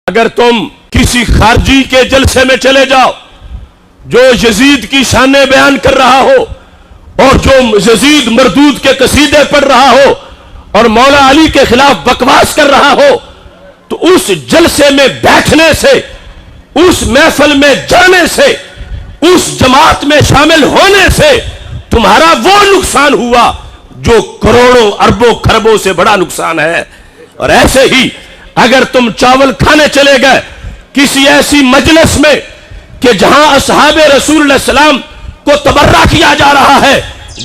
اگر تم کسی خارجی کے جلسے میں چلے جاؤ جو یزید کی شانیں بیان کر رہا ہو اور جو یزید مردود کے قصیدے پڑھ رہا ہو اور مولا علی کے خلاف بکواس کر رہا ہو تو اس جلسے میں بیٹھنے سے، اس محفل میں جانے سے، اس جماعت میں شامل ہونے سے تمہارا وہ نقصان ہوا جو کروڑوں اربوں خربوں سے بڑا نقصان ہے۔ اور ایسے ہی اگر تم چاول کھانے چلے گئے کسی ایسی مجلس میں کہ جہاں اصحاب رسول اللہ صلی اللہ علیہ وسلم کو تبرہ کیا جا رہا ہے،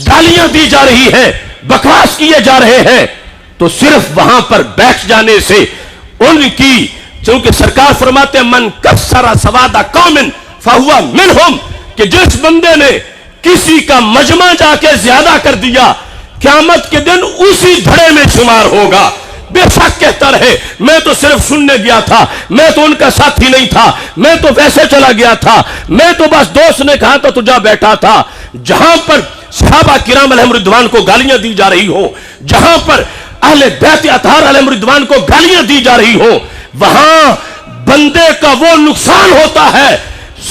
گالیاں دی جا رہی ہیں، بکواس کیے جا رہے ہیں، تو صرف وہاں پر بیٹھ جانے سے ان کی، چونکہ سرکار فرماتے ہیں من کسر سواد قوم فہو منہم، کہ جس بندے نے کسی کا مجمع جا کے زیادہ کر دیا قیامت کے دن اسی دھڑے میں شمار ہوگا۔ بے شک کہتا رہے میں تو صرف سننے گیا تھا، میں تو ان کا ساتھی نہیں تھا، میں تو ویسے چلا گیا تھا، میں تو بس دوست نے کہا تو جا بیٹھا تھا۔ جہاں پر صحابہ کرام علیہم رضوان کو گالیاں دی جا رہی ہوں، جہاں پر اہل بیت اطہار علیہم رضوان کو گالیاں دی جا رہی ہوں، وہاں بندے کا وہ نقصان ہوتا ہے،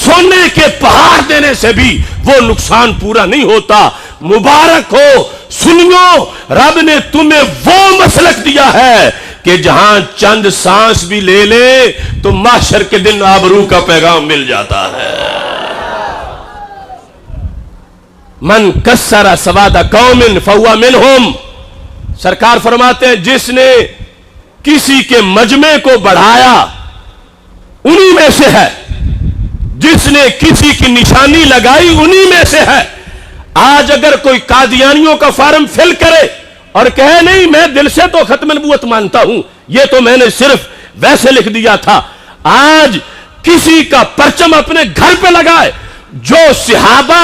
سونے کے پہاڑ دینے سے بھی وہ نقصان پورا نہیں ہوتا۔ مبارک ہو سنیو، رب نے تمہیں وہ مسلک دیا ہے کہ جہاں چند سانس بھی لے لے تو محشر کے دن آبرو کا پیغام مل جاتا ہے۔ من کسر سواد قوم فہو منہم، سرکار فرماتے ہیں جس نے کسی کے مجمع کو بڑھایا انہی میں سے ہے، جس نے کسی کی نشانی لگائی انہی میں سے ہے۔ آج اگر کوئی قادیانیوں کا فارم فل کرے اور کہے نہیں میں دل سے تو ختم نبوت مانتا ہوں، یہ تو میں نے صرف ویسے لکھ دیا تھا، آج کسی کا پرچم اپنے گھر پہ لگائے جو صحابہ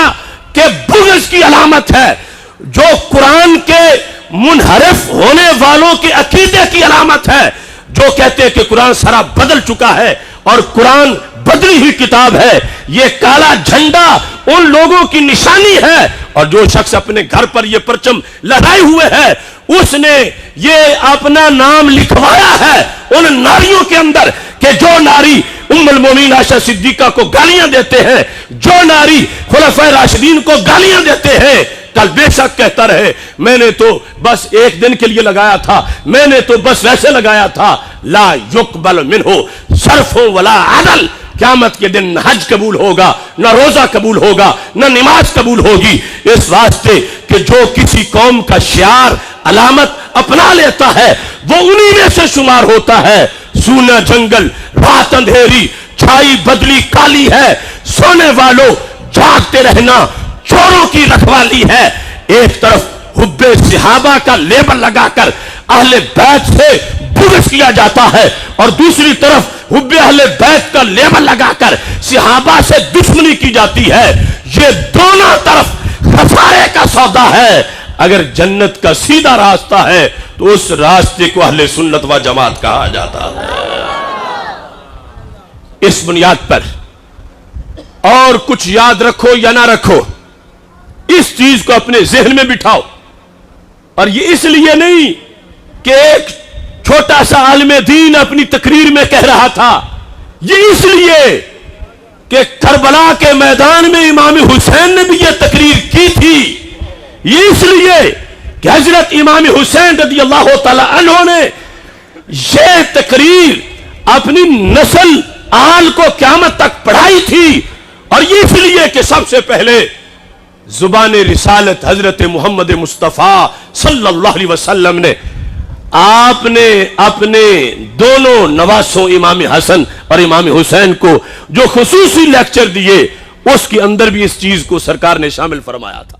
کے بغض کی علامت ہے، جو قرآن کے منحرف ہونے والوں کے عقیدے کی علامت ہے، جو کہتے ہیں کہ قرآن سارا بدل چکا ہے اور قرآن بدلی ہوئی کتاب ہے، یہ کالا جھنڈا ان لوگوں کی نشانی ہے۔ اور جو شخص اپنے گھر پر یہ پرچم لہرائے ہوئے ہے اس نے یہ اپنا نام لکھوایا ہے ان ناریوں کے اندر کہ جو ناری ام المومنین عائشہ صدیقہ کو گالیاں دیتے ہیں، جو ناری خلفائے راشدین کو گالیاں دیتے ہیں، کل بے شک کہتا رہے میں نے تو بس ایک دن کے لیے لگایا تھا، میں نے تو بس ویسے لگایا تھا۔ لا یقبل منہ صرف ولا عدل، قیامت کے دن نہ حج قبول ہوگا، نہ روزہ قبول ہوگا، نہ نماز قبول ہوگی، اس واسطے کہ جو کسی قوم کا شعار علامت اپنا لیتا ہے وہ انہی میں سے شمار ہوتا ہے۔ سونا جنگل، رات اندھیری، چھائی بدلی کالی ہے، سونے والوں جاگتے رہنا چوروں کی رکھوالی ہے۔ ایک طرف حب صحابہ کا لیبل لگا کر اہل بیت سے بغض کیا جاتا ہے اور دوسری طرف حب اہل بیت کا لیبل لگا کر صحابہ سے دشمنی کی جاتی ہے۔ یہ دونوں طرف خسارے کا سودا ہے۔ اگر جنت کا سیدھا راستہ ہے تو اس راستے کو اہل سنت و جماعت کہا جاتا ہے۔ اس بنیاد پر اور کچھ یاد رکھو یا نہ رکھو، اس چیز کو اپنے ذہن میں بٹھاؤ، اور یہ اس لیے نہیں کہ ایک چھوٹا سا عالم دین اپنی تقریر میں کہہ رہا تھا، یہ اس لیے کہ کربلا کے میدان میں امام حسین نے بھی یہ تقریر کی تھی، یہ اس لیے کہ حضرت امام حسین رضی اللہ تعالی عنہ نے یہ تقریر اپنی نسل آل کو قیامت تک پڑھائی تھی، اور یہ اس لیے کہ سب سے پہلے زبان رسالت حضرت محمد مصطفیٰ صلی اللہ علیہ وسلم نے آپ نے اپنے دونوں نواسوں امام حسن اور امام حسین کو جو خصوصی لیکچر دیے اس کے اندر بھی اس چیز کو سرکار نے شامل فرمایا تھا۔